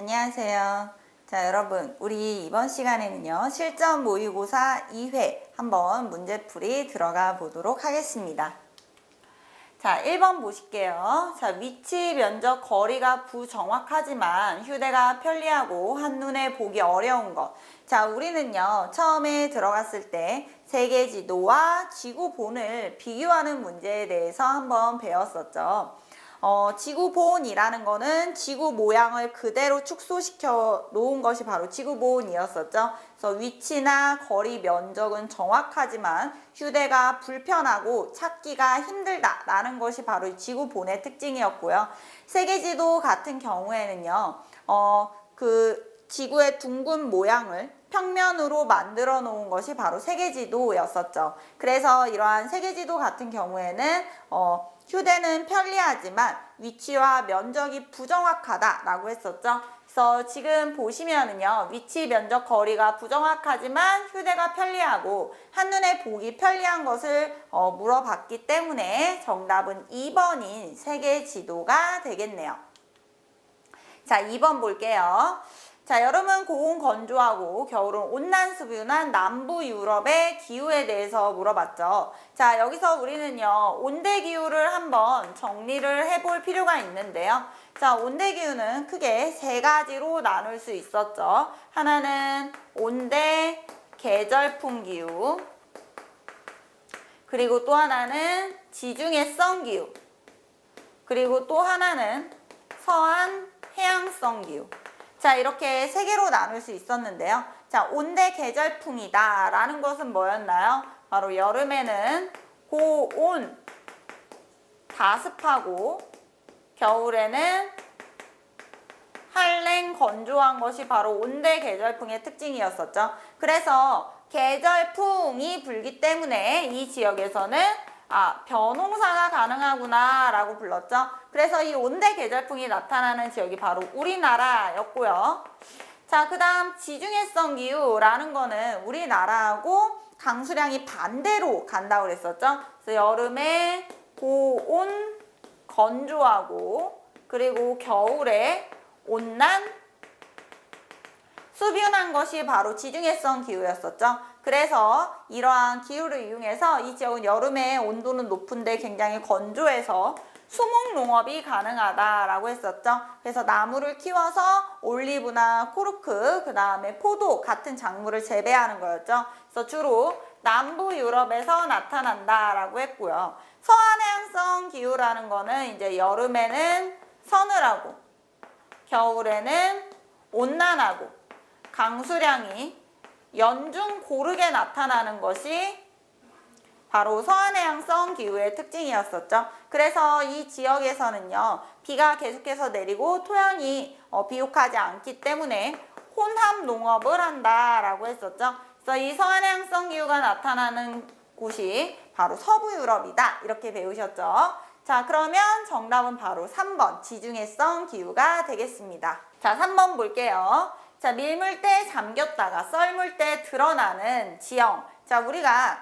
안녕하세요. 자, 여러분, 우리 이번 시간에는요, 실전 모의고사 2회 한번 문제풀이 들어가 보도록 하겠습니다. 자, 1번 보실게요. 자, 위치, 면적, 거리가 부정확하지만 휴대가 편리하고 한눈에 보기 어려운 것. 자, 우리는요, 처음에 들어갔을 때 세계 지도와 지구본을 비교하는 문제에 대해서 한번 배웠었죠. 지구본이라는 거는 지구 모양을 그대로 축소시켜 놓은 것이 바로 지구본이었었죠. 그래서 위치나 거리 면적은 정확하지만 휴대가 불편하고 찾기가 힘들다라는 것이 바로 지구본의 특징이었고요. 세계지도 같은 경우에는요, 지구의 둥근 모양을 평면으로 만들어 놓은 것이 바로 세계지도였었죠. 그래서 이러한 세계지도 같은 경우에는 휴대는 편리하지만 위치와 면적이 부정확하다라고 했었죠. 그래서 지금 보시면은요, 위치, 면적, 거리가 부정확하지만 휴대가 편리하고 한눈에 보기 편리한 것을 물어봤기 때문에 정답은 2번인 세계지도가 되겠네요. 자, 2번 볼게요. 자, 여름은 고온 건조하고 겨울은 온난수분한 남부 유럽의 기후에 대해서 물어봤죠. 자, 여기서 우리는요, 온대기후를 한번 정리를 해볼 필요가 있는데요. 자, 온대기후는 크게 세 가지로 나눌 수 있었죠. 하나는 온대 계절풍 기후, 그리고 또 하나는 지중해성 기후, 그리고 또 하나는 서한 해양성 기후. 자, 이렇게 세 개로 나눌 수 있었는데요. 자, 온대 계절풍이다 라는 것은 뭐였나요? 바로 여름에는 고온, 다습하고 겨울에는 한랭, 건조한 것이 바로 온대 계절풍의 특징이었었죠. 그래서 계절풍이 불기 때문에 이 지역에서는 벼농사가 가능하구나 라고 불렀죠. 그래서 이 온대 계절풍이 나타나는 지역이 바로 우리나라였고요. 자, 그 다음 지중해성 기후라는 거는 우리나라하고 강수량이 반대로 간다고 그랬었죠. 그래서 여름에 고온, 건조하고 그리고 겨울에 온난, 수분한 것이 바로 지중해성 기후였었죠. 그래서 이러한 기후를 이용해서 이 지역은 여름에 온도는 높은데 굉장히 건조해서 수목 농업이 가능하다라고 했었죠. 그래서 나무를 키워서 올리브나 코르크, 그 다음에 포도 같은 작물을 재배하는 거였죠. 그래서 주로 남부 유럽에서 나타난다라고 했고요. 서한해양성 기후라는 거는 이제 여름에는 서늘하고 겨울에는 온난하고 강수량이 연중 고르게 나타나는 것이 바로 서한해양성 기후의 특징이었었죠. 그래서 이 지역에서는요, 비가 계속해서 내리고 토양이 비옥하지 않기 때문에 혼합 농업을 한다라고 했었죠. 그래서 이 서한해양성 기후가 나타나는 곳이 바로 서부 유럽이다 이렇게 배우셨죠. 자, 그러면 정답은 바로 3번 지중해성 기후가 되겠습니다. 자, 3번 볼게요. 자, 밀물 때 잠겼다가 썰물 때 드러나는 지형. 자, 우리가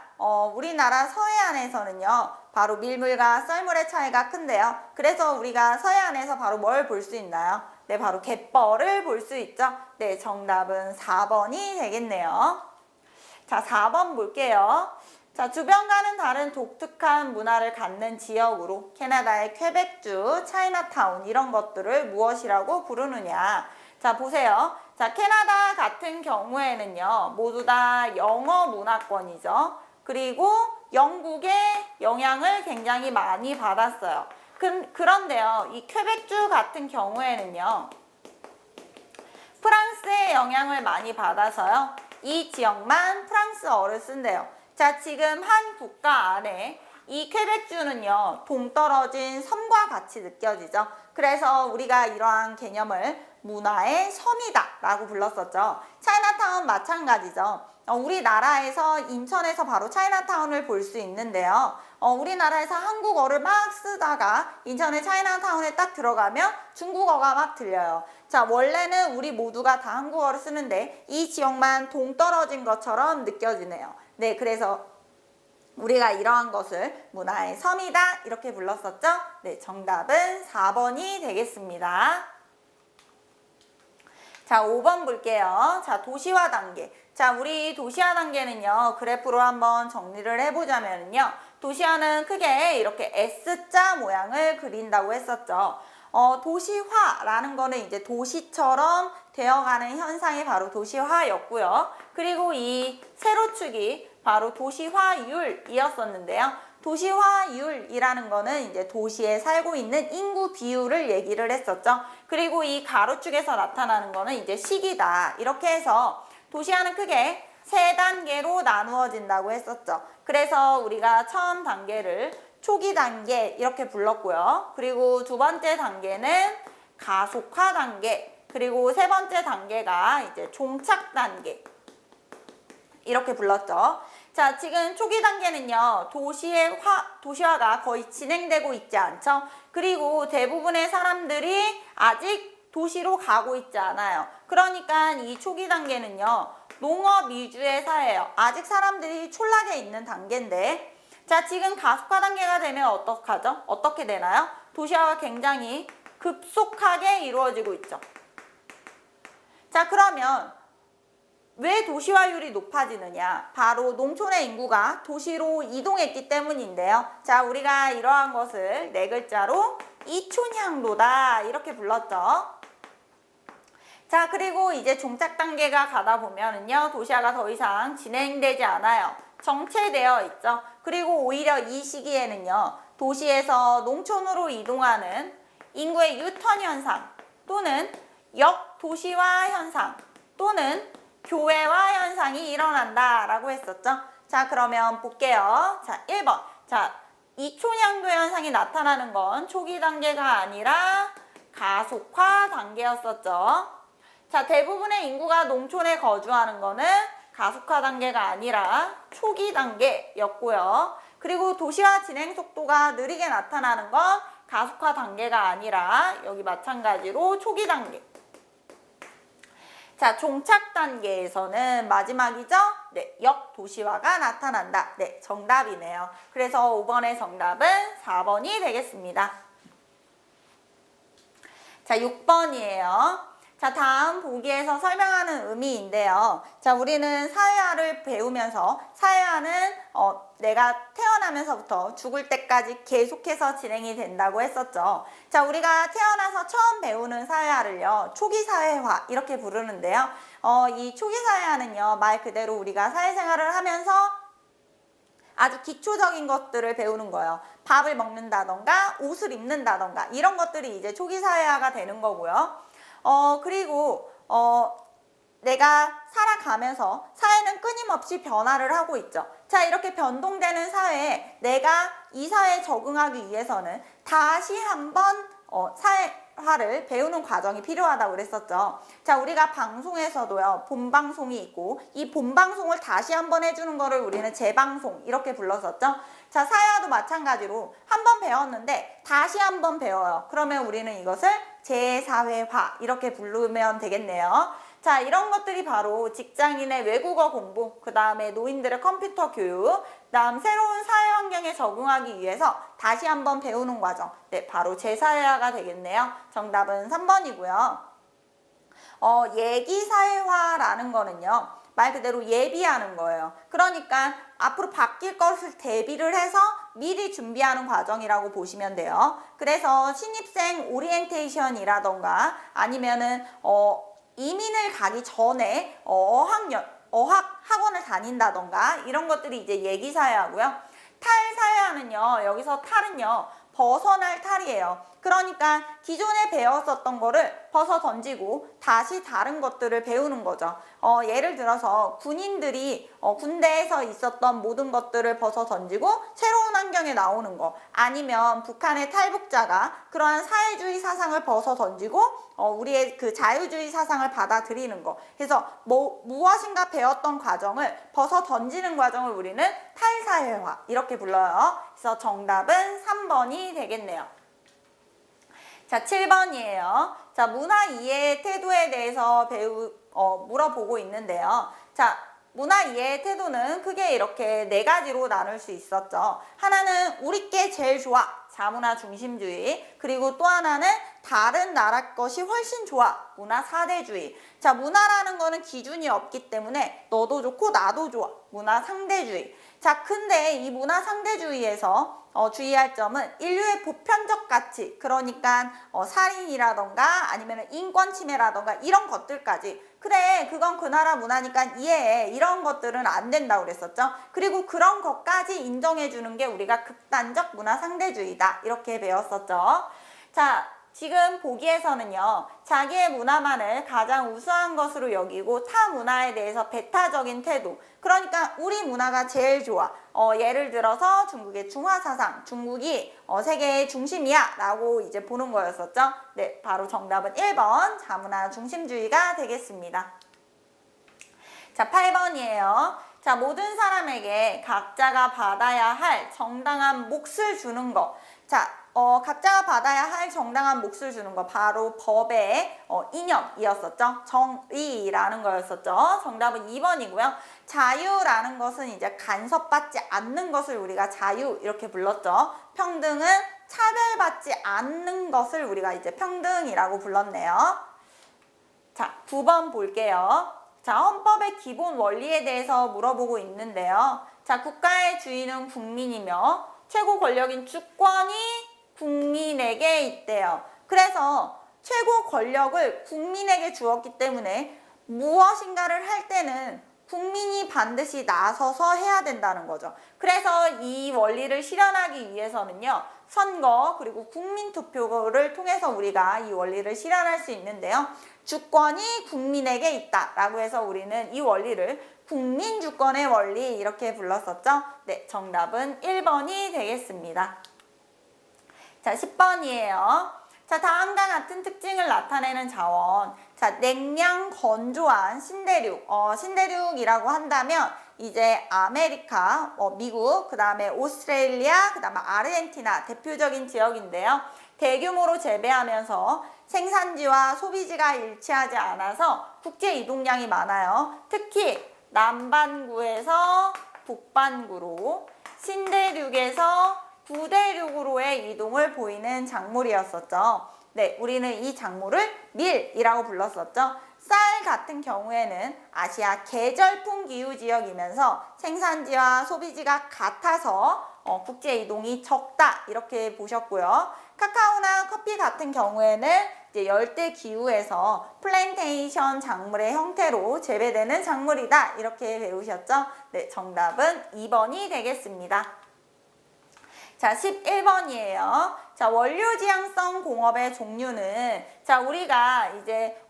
우리나라 서해안에서는요, 바로 밀물과 썰물의 차이가 큰데요. 그래서 우리가 서해안에서 바로 뭘 볼 수 있나요? 네, 바로 갯벌을 볼 수 있죠. 네, 정답은 4번이 되겠네요. 자, 4번 볼게요. 자, 주변과는 다른 독특한 문화를 갖는 지역으로 캐나다의 퀘벡주, 차이나타운 이런 것들을 무엇이라고 부르느냐. 자, 보세요. 자, 캐나다 같은 경우에는요, 모두 다 영어 문화권이죠. 그리고 영국의 영향을 굉장히 많이 받았어요. 그런데요, 이 퀘벡주 같은 경우에는요, 프랑스의 영향을 많이 받아서요, 이 지역만 프랑스어를 쓴대요. 자, 지금 한 국가 안에 이 퀘벡주는요, 동떨어진 섬과 같이 느껴지죠. 그래서 우리가 이러한 개념을 문화의 섬이다 라고 불렀었죠. 차이나타운 마찬가지죠. 우리나라에서 인천에서 바로 차이나타운을 볼 수 있는데요. 우리나라에서 한국어를 막 쓰다가 인천의 차이나타운에 딱 들어가면 중국어가 막 들려요. 자, 원래는 우리 모두가 다 한국어를 쓰는데 이 지역만 동떨어진 것처럼 느껴지네요. 네, 그래서 우리가 이러한 것을 문화의 섬이다 이렇게 불렀었죠. 네, 정답은 4번이 되겠습니다. 자, 5번 볼게요. 자, 도시화 단계. 자, 우리 도시화 단계는요, 그래프로 한번 정리를 해보자면요. 도시화는 크게 이렇게 S자 모양을 그린다고 했었죠. 도시화라는 거는 이제 도시처럼 되어가는 현상이 바로 도시화였고요. 그리고 이 세로축이 바로 도시화율이었었는데요. 도시화율이라는 거는 이제 도시에 살고 있는 인구 비율을 얘기를 했었죠. 그리고 이 가로축에서 나타나는 거는 이제 시기다. 이렇게 해서 도시화는 크게 세 단계로 나누어진다고 했었죠. 그래서 우리가 처음 단계를 초기 단계 이렇게 불렀고요. 그리고 두 번째 단계는 가속화 단계, 그리고 세 번째 단계가 이제 종착 단계 이렇게 불렀죠. 자, 지금 초기 단계는요, 도시화가 거의 진행되고 있지 않죠? 그리고 대부분의 사람들이 아직 도시로 가고 있지 않아요. 그러니까 이 초기 단계는요, 농업 위주의 사회예요. 아직 사람들이 촌락에 있는 단계인데, 자, 지금 가속화 단계가 되면 어떡하죠? 어떻게 되나요? 도시화가 굉장히 급속하게 이루어지고 있죠. 자, 그러면 왜 도시화율이 높아지느냐? 바로 농촌의 인구가 도시로 이동했기 때문인데요. 자, 우리가 이러한 것을 네 글자로 이촌향로다 이렇게 불렀죠. 자, 그리고 이제 종착 단계가 가다 보면은요, 도시화가 더 이상 진행되지 않아요. 정체되어 있죠. 그리고 오히려 이 시기에는요, 도시에서 농촌으로 이동하는 인구의 유턴 현상 또는 역도시화 현상 또는 교외화 현상이 일어난다라고 했었죠. 자, 그러면 볼게요. 자, 1번. 자, 이촌향도 현상이 나타나는 건 초기 단계가 아니라 가속화 단계였었죠. 자, 대부분의 인구가 농촌에 거주하는 거는 가속화 단계가 아니라 초기 단계였고요. 그리고 도시화 진행 속도가 느리게 나타나는 건 가속화 단계가 아니라 여기 마찬가지로 초기 단계. 자, 종착 단계에서는 마지막이죠? 네, 역도시화가 나타난다. 네, 정답이네요. 그래서 5번의 정답은 4번이 되겠습니다. 자, 6번이에요. 자, 다음 보기에서 설명하는 의미인데요. 자, 우리는 사회화를 배우면서 사회화는 내가 태어나면서부터 죽을 때까지 계속해서 진행이 된다고 했었죠. 자, 우리가 태어나서 처음 배우는 사회화를요, 초기 사회화 이렇게 부르는데요. 이 초기 사회화는요, 말 그대로 우리가 사회생활을 하면서 아주 기초적인 것들을 배우는 거예요. 밥을 먹는다던가 옷을 입는다던가 이런 것들이 이제 초기 사회화가 되는 거고요. 그리고 내가 살아가면서 사회는 끊임없이 변화를 하고 있죠. 자, 이렇게 변동되는 사회에 내가 이 사회에 적응하기 위해서는 다시 한번 사회화를 배우는 과정이 필요하다고 그랬었죠. 자, 우리가 방송에서도요, 본방송이 있고 이 본방송을 다시 한번 해주는 거를 우리는 재방송 이렇게 불렀었죠. 자, 사회화도 마찬가지로 한번 배웠는데 다시 한번 배워요. 그러면 우리는 이것을 재사회화 이렇게 부르면 되겠네요. 자, 이런 것들이 바로 직장인의 외국어 공부, 그 다음에 노인들의 컴퓨터 교육, 그 다음 새로운 사회 환경에 적응하기 위해서 다시 한번 배우는 과정. 네, 바로 재사회화가 되겠네요. 정답은 3번이고요. 예기사회화라는 거는요, 말 그대로 예비하는 거예요. 그러니까 앞으로 바뀔 것을 대비를 해서 미리 준비하는 과정이라고 보시면 돼요. 그래서 신입생 오리엔테이션이라던가 아니면은 이민을 가기 전에 어학 학원을 다닌다던가 이런 것들이 이제 예기사회화고요. 탈사회화는요, 여기서 탈은요, 벗어날 탈이에요. 그러니까 기존에 배웠었던 거를 벗어 던지고 다시 다른 것들을 배우는 거죠. 예를 들어서 군인들이 군대에서 있었던 모든 것들을 벗어 던지고 새로운 환경에 나오는 거, 아니면 북한의 탈북자가 그러한 사회주의 사상을 벗어 던지고 우리의 그 자유주의 사상을 받아들이는 거. 그래서 무엇인가 배웠던 과정을 벗어 던지는 과정을 우리는 탈사회화 이렇게 불러요. 그래서 정답은 3번이 되겠네요. 자, 7번이에요. 자, 문화 이해의 태도에 대해서 물어보고 있는데요. 자, 문화 이해의 태도는 크게 이렇게 네 가지로 나눌 수 있었죠. 하나는 우리께 제일 좋아, 자문화 중심주의. 그리고 또 하나는 다른 나라 것이 훨씬 좋아. 문화 상대주의. 자, 문화라는 거는 기준이 없기 때문에 너도 좋고 나도 좋아. 문화 상대주의. 자, 근데 이 문화 상대주의에서 주의할 점은 인류의 보편적 가치, 그러니까 살인이라던가 아니면 인권 침해라던가 이런 것들까지, 그래 그건 그 나라 문화니까 이해해, 이런 것들은 안 된다고 그랬었죠. 그리고 그런 것까지 인정해 주는 게 우리가 극단적 문화 상대주의다, 이렇게 배웠었죠. 자, 지금 보기에서는요, 자기의 문화만을 가장 우수한 것으로 여기고 타 문화에 대해서 배타적인 태도, 그러니까 우리 문화가 제일 좋아. 예를 들어서 중국의 중화사상, 중국이 세계의 중심이야 라고 이제 보는 거였었죠. 네, 바로 정답은 1번 자문화 중심주의가 되겠습니다. 자, 8번이에요. 자, 모든 사람에게 각자가 받아야 할 정당한 몫을 주는 거. 자, 각자가 받아야 할 정당한 몫을 주는 거, 바로 법의 이념이었었죠. 정의라는 거였었죠. 정답은 2번이고요. 자유라는 것은 이제 간섭받지 않는 것을 우리가 자유 이렇게 불렀죠. 평등은 차별받지 않는 것을 우리가 이제 평등이라고 불렀네요. 자, 9번 볼게요. 자, 헌법의 기본 원리에 대해서 물어보고 있는데요. 자, 국가의 주인은 국민이며 최고 권력인 주권이 국민에게 있대요. 그래서 최고 권력을 국민에게 주었기 때문에 무엇인가를 할 때는 국민이 반드시 나서서 해야 된다는 거죠. 그래서 이 원리를 실현하기 위해서는요, 선거 그리고 국민투표를 통해서 우리가 이 원리를 실현할 수 있는데요. 주권이 국민에게 있다라고 해서 우리는 이 원리를 국민주권의 원리 이렇게 불렀었죠. 네, 정답은 1번이 되겠습니다. 자, 10번이에요. 자, 다음과 같은 특징을 나타내는 자원. 자, 냉량 건조한 신대륙. 신대륙이라고 한다면 이제 아메리카, 미국, 그 다음에 오스트레일리아, 그 다음에 아르헨티나 대표적인 지역인데요. 대규모로 재배하면서 생산지와 소비지가 일치하지 않아서 국제 이동량이 많아요. 특히 남반구에서 북반구로, 신대륙에서 부대륙으로의 이동을 보이는 작물이었었죠. 네, 우리는 이 작물을 밀이라고 불렀었죠. 쌀 같은 경우에는 아시아 계절풍 기후 지역이면서 생산지와 소비지가 같아서 국제 이동이 적다 이렇게 보셨고요. 카카오나 커피 같은 경우에는 이제 열대 기후에서 플랜테이션 작물의 형태로 재배되는 작물이다 이렇게 배우셨죠. 네, 정답은 2번이 되겠습니다. 자, 11번이에요. 자, 원료지향성 공업의 종류는, 자, 우리가 이제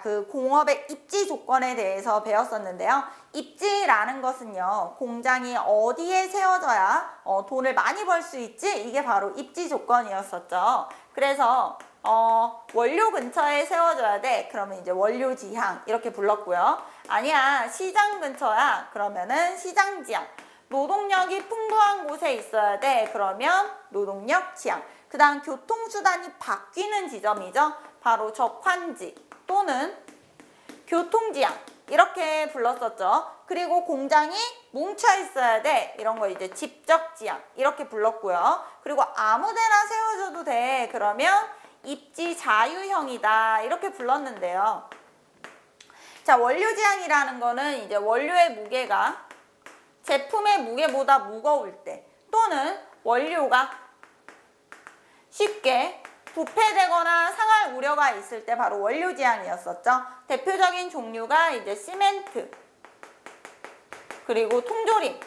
그 공업의 입지 조건에 대해서 배웠었는데요. 입지라는 것은요, 공장이 어디에 세워져야 돈을 많이 벌 수 있지? 이게 바로 입지 조건이었었죠. 그래서 원료 근처에 세워줘야 돼. 그러면 이제 원료지향 이렇게 불렀고요. 아니야, 시장 근처야. 그러면은 시장지향. 노동력이 풍부한 곳에 있어야 돼. 그러면 노동력 지향. 그 다음 교통수단이 바뀌는 지점이죠. 바로 적환지 또는 교통지향 이렇게 불렀었죠. 그리고 공장이 뭉쳐 있어야 돼. 이런 거 이제 집적지향 이렇게 불렀고요. 그리고 아무데나 세워줘도 돼. 그러면 입지 자유형이다 이렇게 불렀는데요. 자, 원료지향이라는 거는 이제 원료의 무게가 제품의 무게보다 무거울 때, 또는 원료가 쉽게 부패되거나 상할 우려가 있을 때 바로 원료지향이었었죠. 대표적인 종류가 이제 시멘트, 그리고 통조림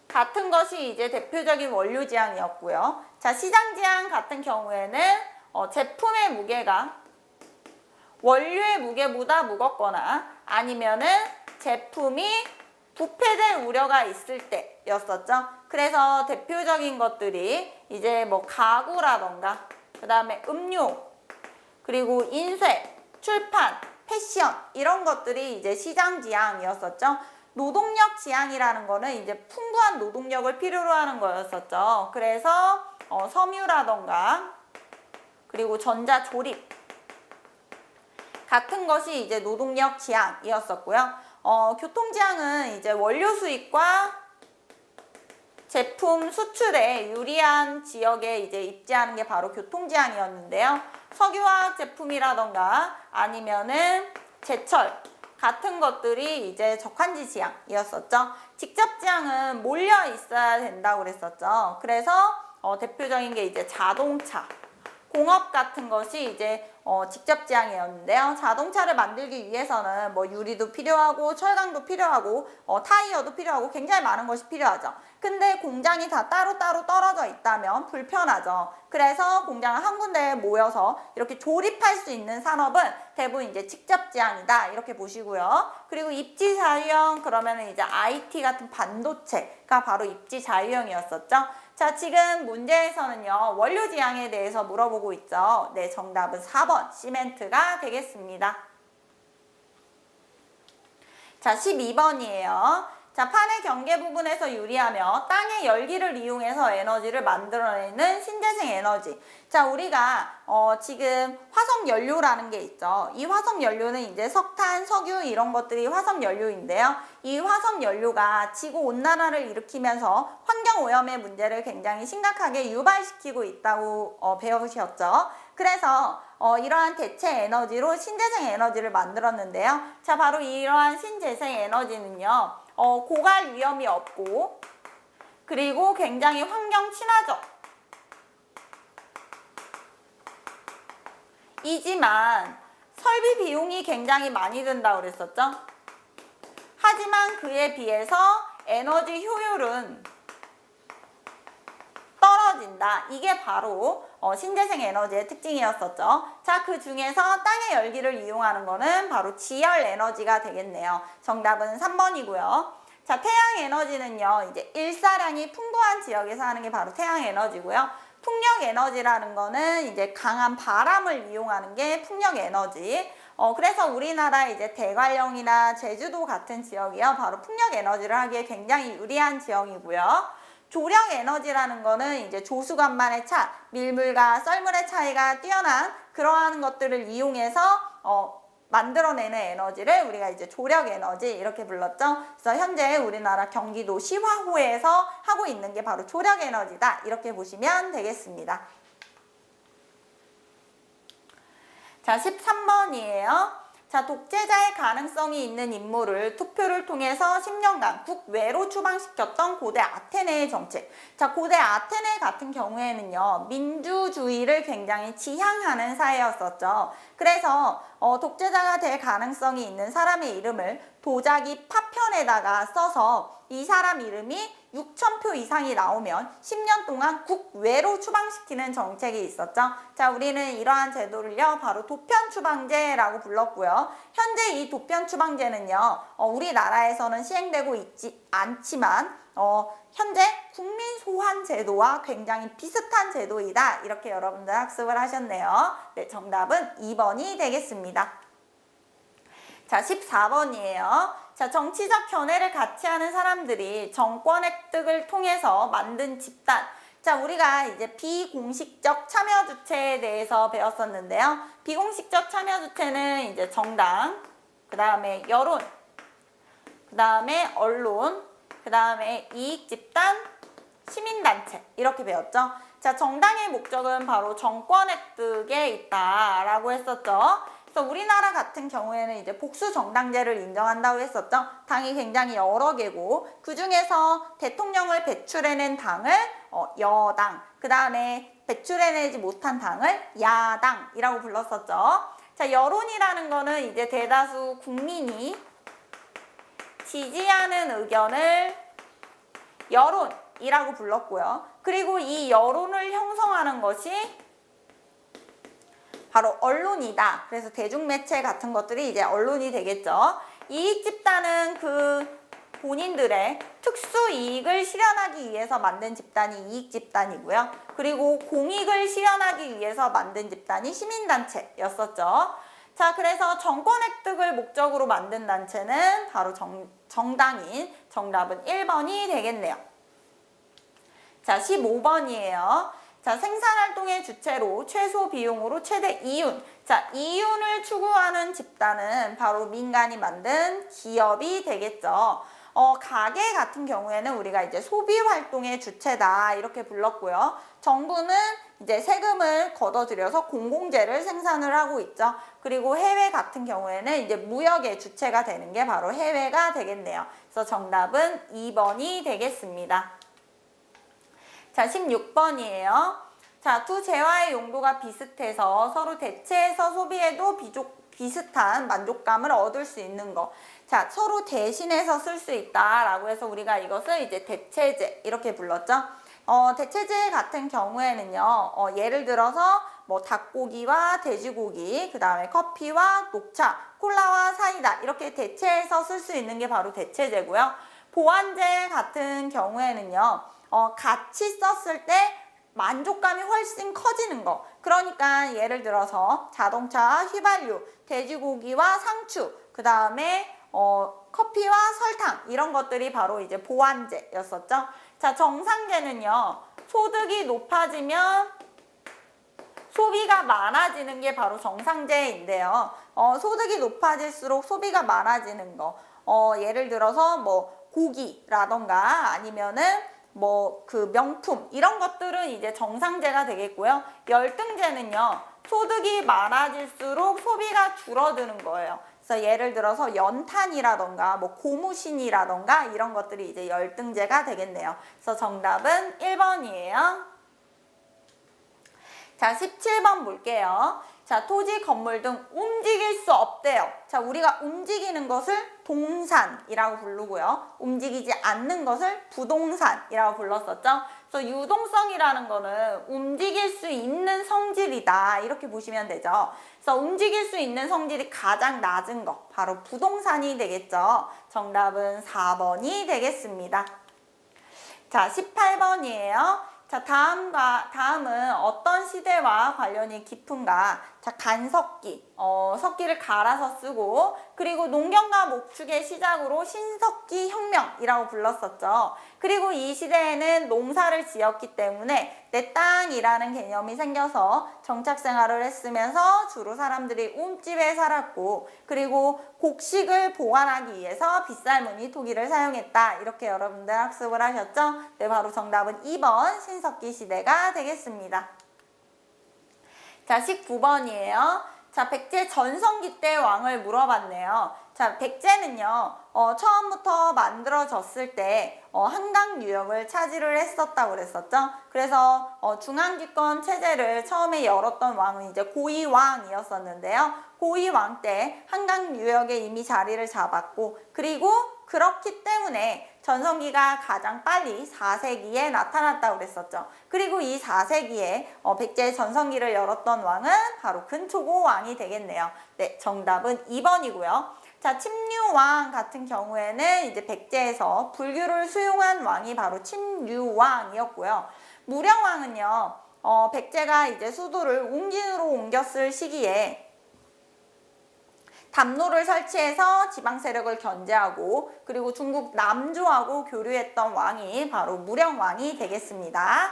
같은 것이 이제 대표적인 원료지향이었고요. 자, 시장지향 같은 경우에는 제품의 무게가 원료의 무게보다 무겁거나 아니면은 제품이 부패될 우려가 있을 때였었죠. 그래서 대표적인 것들이 이제 뭐 가구라던가 그 다음에 음료, 그리고 인쇄, 출판, 패션 이런 것들이 이제 시장 지향이었었죠. 노동력 지향이라는 거는 이제 풍부한 노동력을 필요로 하는 거였었죠. 그래서 섬유라던가 그리고 전자조립 같은 것이 이제 노동력 지향이었었고요. 교통지향은 이제 원료 수입과 제품 수출에 유리한 지역에 이제 입지하는 게 바로 교통지향이었는데요. 석유화학 제품이라던가 아니면은 제철 같은 것들이 이제 적한지 지향이었었죠. 직접 지향은 몰려 있어야 된다고 그랬었죠. 그래서 대표적인 게 이제 자동차, 공업 같은 것이 이제 직접 지향이었는데요. 자동차를 만들기 위해서는 뭐 유리도 필요하고 철강도 필요하고 타이어도 필요하고 굉장히 많은 것이 필요하죠. 근데 공장이 다 따로따로 떨어져 있다면 불편하죠. 그래서 공장을 한 군데에 모여서 이렇게 조립할 수 있는 산업은 대부분 이제 직접 지향이다 이렇게 보시고요. 그리고 입지 자유형 그러면은 이제 IT 같은 반도체가 바로 입지 자유형이었었죠. 자, 지금 문제에서는요, 원료 지향에 대해서 물어보고 있죠. 네, 정답은 4번, 시멘트가 되겠습니다. 자, 12번이에요. 자, 판의 경계 부분에서 유리하며 땅의 열기를 이용해서 에너지를 만들어내는 신재생 에너지. 자, 우리가 지금 화석 연료라는 게 있죠. 이 화석 연료는 이제 석탄, 석유 이런 것들이 화석 연료인데요. 이 화석 연료가 지구 온난화를 일으키면서 환경 오염의 문제를 굉장히 심각하게 유발시키고 있다고 배우셨죠. 그래서 이러한 대체 에너지로 신재생 에너지를 만들었는데요. 자, 바로 이러한 신재생 에너지는요. 고갈 위험이 없고 그리고 굉장히 환경 친화적 이지만 설비 비용이 굉장히 많이 든다고 그랬었죠. 하지만 그에 비해서 에너지 효율은 떨어진다. 이게 바로 신재생 에너지의 특징이었었죠. 자, 그 중에서 땅의 열기를 이용하는 거는 바로 지열 에너지가 되겠네요. 정답은 3번이고요. 자, 태양 에너지는요, 이제 일사량이 풍부한 지역에서 하는 게 바로 태양 에너지고요. 풍력 에너지라는 거는 이제 강한 바람을 이용하는 게 풍력 에너지. 그래서 우리나라 이제 대관령이나 제주도 같은 지역이요, 바로 풍력 에너지를 하기에 굉장히 유리한 지역이고요. 조력 에너지라는 거는 이제 조수간만의 차, 밀물과 썰물의 차이가 뛰어난 그러한 것들을 이용해서 만들어내는 에너지를 우리가 이제 조력 에너지 이렇게 불렀죠. 그래서 현재 우리나라 경기도 시화호에서 하고 있는 게 바로 조력 에너지다. 이렇게 보시면 되겠습니다. 자, 13번이에요. 자, 독재자의 가능성이 있는 인물을 투표를 통해서 10년간 국외로 추방시켰던 고대 아테네의 정책. 자, 고대 아테네 같은 경우에는요, 민주주의를 굉장히 지향하는 사회였었죠. 그래서 독재자가 될 가능성이 있는 사람의 이름을 도자기 파편에다가 써서 이 사람 이름이 6,000표 이상이 나오면 10년 동안 국외로 추방시키는 정책이 있었죠. 자, 우리는 이러한 제도를요, 바로 도편 추방제라고 불렀고요. 현재 이 도편 추방제는요, 우리나라에서는 시행되고 있지 않지만 현재 국민 소환 제도와 굉장히 비슷한 제도이다. 이렇게 여러분들 학습을 하셨네요. 네, 정답은 2번이 되겠습니다. 자, 14번이에요. 자, 정치적 견해를 같이 하는 사람들이 정권 획득을 통해서 만든 집단. 자, 우리가 이제 비공식적 참여 주체에 대해서 배웠었는데요. 비공식적 참여 주체는 이제 정당, 그 다음에 여론, 그 다음에 언론, 그 다음에 이익집단, 시민단체 이렇게 배웠죠. 자, 정당의 목적은 바로 정권 획득에 있다라고 했었죠. 그래서 우리나라 같은 경우에는 이제 복수 정당제를 인정한다고 했었죠. 당이 굉장히 여러 개고 그 중에서 대통령을 배출해낸 당을 여당, 그 다음에 배출해내지 못한 당을 야당이라고 불렀었죠. 자, 여론이라는 거는 이제 대다수 국민이 지지하는 의견을 여론이라고 불렀고요. 그리고 이 여론을 형성하는 것이 바로 언론이다. 그래서 대중매체 같은 것들이 이제 언론이 되겠죠. 이익집단은 그 본인들의 특수 이익을 실현하기 위해서 만든 집단이 이익집단이고요. 그리고 공익을 실현하기 위해서 만든 집단이 시민단체였었죠. 자, 그래서 정권 획득을 목적으로 만든 단체는 바로 정당인 정답은 1번이 되겠네요. 자, 15번이에요. 자, 생산활동의 주체로 최소 비용으로 최대 이윤. 자, 이윤을 추구하는 집단은 바로 민간이 만든 기업이 되겠죠. 가계 같은 경우에는 우리가 이제 소비 활동의 주체다 이렇게 불렀고요. 정부는 이제 세금을 걷어들여서 공공재를 생산을 하고 있죠. 그리고 해외 같은 경우에는 이제 무역의 주체가 되는 게 바로 해외가 되겠네요. 그래서 정답은 2번이 되겠습니다. 자, 16번이에요. 자, 두 재화의 용도가 비슷해서 서로 대체해서 소비해도 비슷한 만족감을 얻을 수 있는 거. 자, 서로 대신해서 쓸 수 있다라고 해서 우리가 이것을 이제 대체재 이렇게 불렀죠. 대체재 같은 경우에는요, 예를 들어서 뭐 닭고기와 돼지고기, 그 다음에 커피와 녹차, 콜라와 사이다 이렇게 대체해서 쓸 수 있는 게 바로 대체재고요. 보완재 같은 경우에는요, 같이 썼을 때 만족감이 훨씬 커지는 거. 그러니까 예를 들어서 자동차, 휘발유, 돼지고기와 상추, 그 다음에 커피와 설탕 이런 것들이 바로 이제 보완재였었죠. 자, 정상재는요. 소득이 높아지면 소비가 많아지는 게 바로 정상재인데요. 소득이 높아질수록 소비가 많아지는 거. 예를 들어서 뭐 고기라던가 아니면은 뭐 그 명품 이런 것들은 이제 정상재가 되겠고요. 열등재는요. 소득이 많아질수록 소비가 줄어드는 거예요. 그래서 예를 들어서 연탄이라던가 뭐 고무신이라던가 이런 것들이 이제 열등재가 되겠네요. 그래서 정답은 1번이에요. 자, 17번 볼게요. 자, 토지, 건물 등 움직일 수 없대요. 자, 우리가 움직이는 것을 동산이라고 부르고요. 움직이지 않는 것을 부동산이라고 불렀었죠. 그래서 유동성이라는 거는 움직일 수 있는 성질이다. 이렇게 보시면 되죠. 그래서 움직일 수 있는 성질이 가장 낮은 거, 바로 부동산이 되겠죠. 정답은 4번이 되겠습니다. 자, 18번이에요. 자, 다음은 어떤 시대와 관련이 깊은가? 자, 간석기, 석기를 갈아서 쓰고, 그리고 농경과 목축의 시작으로 신석기 혁명이라고 불렀었죠. 그리고 이 시대에는 농사를 지었기 때문에 내 땅이라는 개념이 생겨서 정착 생활을 했으면서 주로 사람들이 움집에 살았고, 그리고 곡식을 보관하기 위해서 빗살무늬 토기를 사용했다. 이렇게 여러분들 학습을 하셨죠? 네, 바로 정답은 2번 신석기 시대가 되겠습니다. 자, 19번이에요. 자, 백제 전성기 때 왕을 물어봤네요. 자, 백제는요, 처음부터 만들어졌을 때 한강 유역을 차지를 했었다고 그랬었죠. 그래서 중앙집권 체제를 처음에 열었던 왕은 이제 고이왕이었었는데요. 고이왕 때 한강 유역에 이미 자리를 잡았고, 그리고 그렇기 때문에 전성기가 가장 빨리 4세기에 나타났다고 그랬었죠. 그리고 이 4세기에 백제의 전성기를 열었던 왕은 바로 근초고 왕이 되겠네요. 네, 정답은 2번이고요. 자, 침류왕 같은 경우에는 이제 백제에서 불교를 수용한 왕이 바로 침류왕이었고요. 무령왕은요, 백제가 이제 수도를 웅진으로 옮겼을 시기에 담로를 설치해서 지방 세력을 견제하고, 그리고 중국 남조하고 교류했던 왕이 바로 무령왕이 되겠습니다.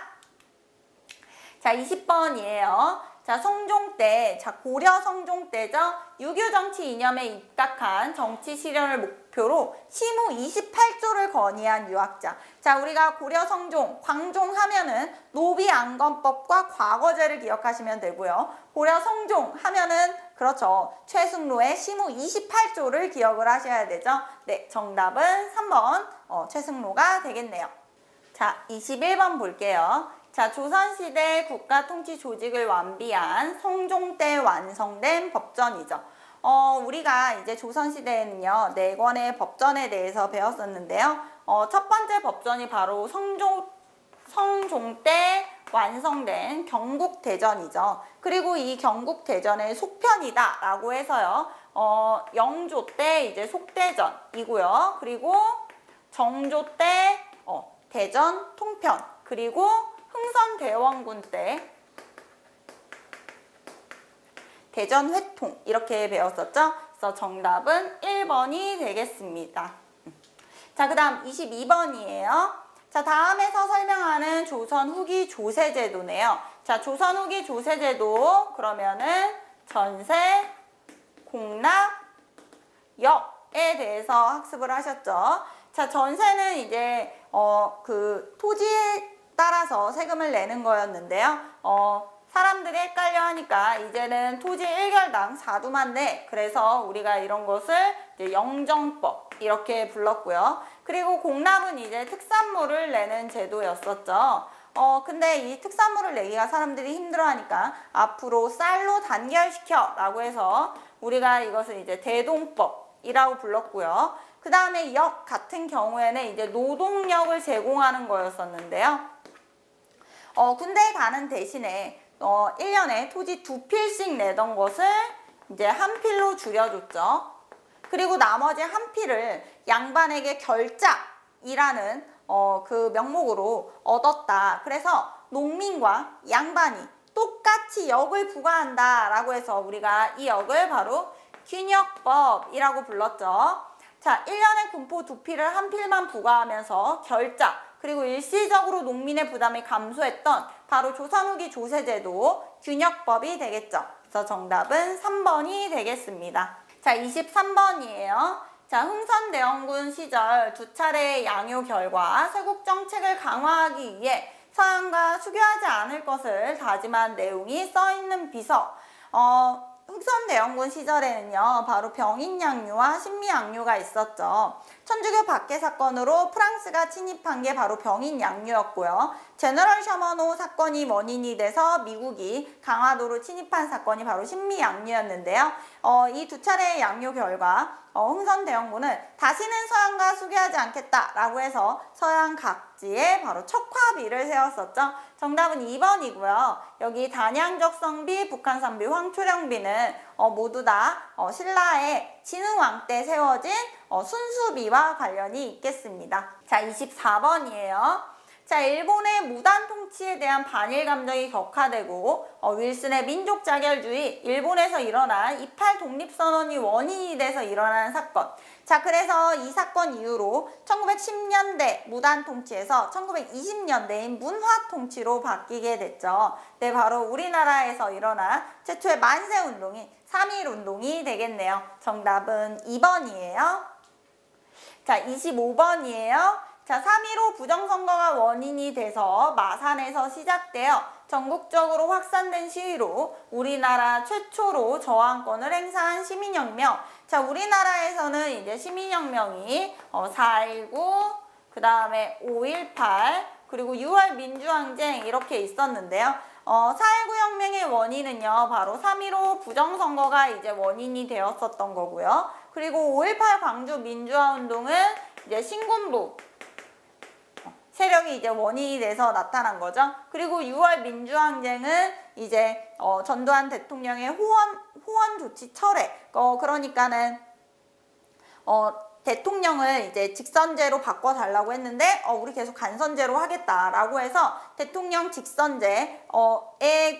자, 20번이에요. 자, 성종 때, 자, 고려 성종 때죠. 유교 정치 이념에 입각한 정치 실현을 목표로 시무 28조를 건의한 유학자. 자, 우리가 고려 성종, 광종 하면은 노비안건법과 과거제를 기억하시면 되고요. 고려 성종 하면은 그렇죠. 최승로의 시무 28조를 기억을 하셔야 되죠. 네, 정답은 3번 최승로가 되겠네요. 자, 21번 볼게요. 자, 조선시대 국가통치 조직을 완비한 성종 때 완성된 법전이죠. 우리가 이제 조선시대에는요, 4권의 법전에 대해서 배웠었는데요. 첫 번째 법전이 바로 성종 때 완성된 경국대전이죠. 그리고 이 경국대전의 속편이다 라고 해서요, 영조 때 이제 속대전이고요. 그리고 정조 때 대전 통편, 그리고 흥선대원군 때 대전 회통 이렇게 배웠었죠. 그래서 정답은 1번이 되겠습니다. 자, 그 다음 22번이에요. 자, 다음에서 설명하는 조선 후기 조세제도네요. 자, 조선 후기 조세제도 그러면은 전세, 공납, 역에 대해서 학습을 하셨죠. 자, 전세는 이제 그 토지에 따라서 세금을 내는 거였는데요. 사람들이 헷갈려 하니까 이제는 토지 1결당 4두만 내. 그래서 우리가 이런 것을 이제 영정법 이렇게 불렀고요. 그리고 공납은 이제 특산물을 내는 제도였었죠. 근데 이 특산물을 내기가 사람들이 힘들어하니까 앞으로 쌀로 단결시켜 라고 해서 우리가 이것을 이제 대동법이라고 불렀고요. 그 다음에 역 같은 경우에는 이제 노동력을 제공하는 거였었는데요. 군대에 가는 대신에 1년에 토지 2필씩 내던 것을 이제 한 필로 줄여줬죠. 그리고 나머지 한 필을 양반에게 결작이라는 그 명목으로 얻었다. 그래서 농민과 양반이 똑같이 역을 부과한다 라고 해서 우리가 이 역을 바로 균역법이라고 불렀죠. 자, 1년에 군포 2필을 한 필만 부과하면서 결작, 그리고 일시적으로 농민의 부담이 감소했던 바로 조선 후기 조세제도 균역법이 되겠죠. 그래서 정답은 3번이 되겠습니다. 자, 23번이에요. 자, 흥선대원군 시절 2차례의 양요 결과 세국 정책을 강화하기 위해 서양과 수교하지 않을 것을 다짐한 내용이 써있는 비서. 흥선대원군 시절에는요, 바로 병인양요와 신미양요가 있었죠. 천주교 박해 사건으로 프랑스가 침입한 게 바로 병인양요였고요. 제너럴 셔먼호 사건이 원인이 돼서 미국이 강화도로 침입한 사건이 바로 신미양요였는데요. 이 2차례의 양요 결과 흥선대원군은 다시는 서양과 수교하지 않겠다라고 해서 서양 각지에 바로 척화비를 세웠었죠. 정답은 2번이고요. 여기 단양적성비, 북한산비, 황초령비는 모두 다 신라의 진흥왕 때 세워진 순수비와 관련이 있겠습니다. 자, 24번이에요. 자, 일본의 무단 통치에 대한 반일 감정이 격화되고 윌슨의 민족 자결주의, 일본에서 일어난 28 독립선언이 원인이 돼서 일어난 사건. 자, 그래서 이 사건 이후로 1910년대 무단 통치에서 1920년대인 문화 통치로 바뀌게 됐죠. 네, 바로 우리나라에서 일어난 최초의 만세 운동인 3.1 운동이 되겠네요. 정답은 2번이에요. 자, 25번이에요. 자, 3.15 부정선거가 원인이 돼서 마산에서 시작되어 전국적으로 확산된 시위로 우리나라 최초로 저항권을 행사한 시민혁명. 자, 우리나라에서는 이제 시민혁명이 4.19, 그 다음에 5.18, 그리고 6월 민주항쟁 이렇게 있었는데요. 4.19 혁명의 원인은요, 바로 3.15 부정선거가 이제 원인이 되었었던 거고요. 그리고 5.18 광주 민주화운동은 이제 신군부 세력이 이제 원인이 돼서 나타난 거죠. 그리고 6월 민주항쟁은 이제 전두환 대통령의 호원 조치 철회. 그러니까는 대통령을 이제 직선제로 바꿔달라고 했는데 우리 계속 간선제로 하겠다라고 해서 대통령 직선제의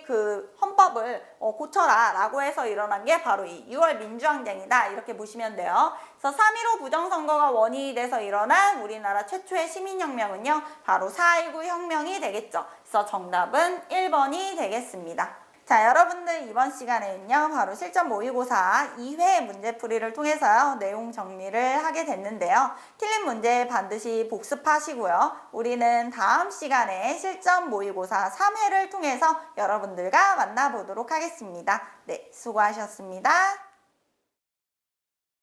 그 헌법을 고쳐라 라고 해서 일어난 게 바로 이 6월 민주항쟁이다 이렇게 보시면 돼요. 그래서 3.15 부정선거가 원인이 돼서 일어난 우리나라 최초의 시민혁명은요 바로 4.19 혁명이 되겠죠. 그래서 정답은 1번이 되겠습니다. 자, 여러분들 이번 시간에는요 바로 실전 모의고사 2회 문제풀이를 통해서요 내용 정리를 하게 됐는데요. 틀린 문제 반드시 복습하시고요. 우리는 다음 시간에 실전 모의고사 3회를 통해서 여러분들과 만나보도록 하겠습니다. 네, 수고하셨습니다.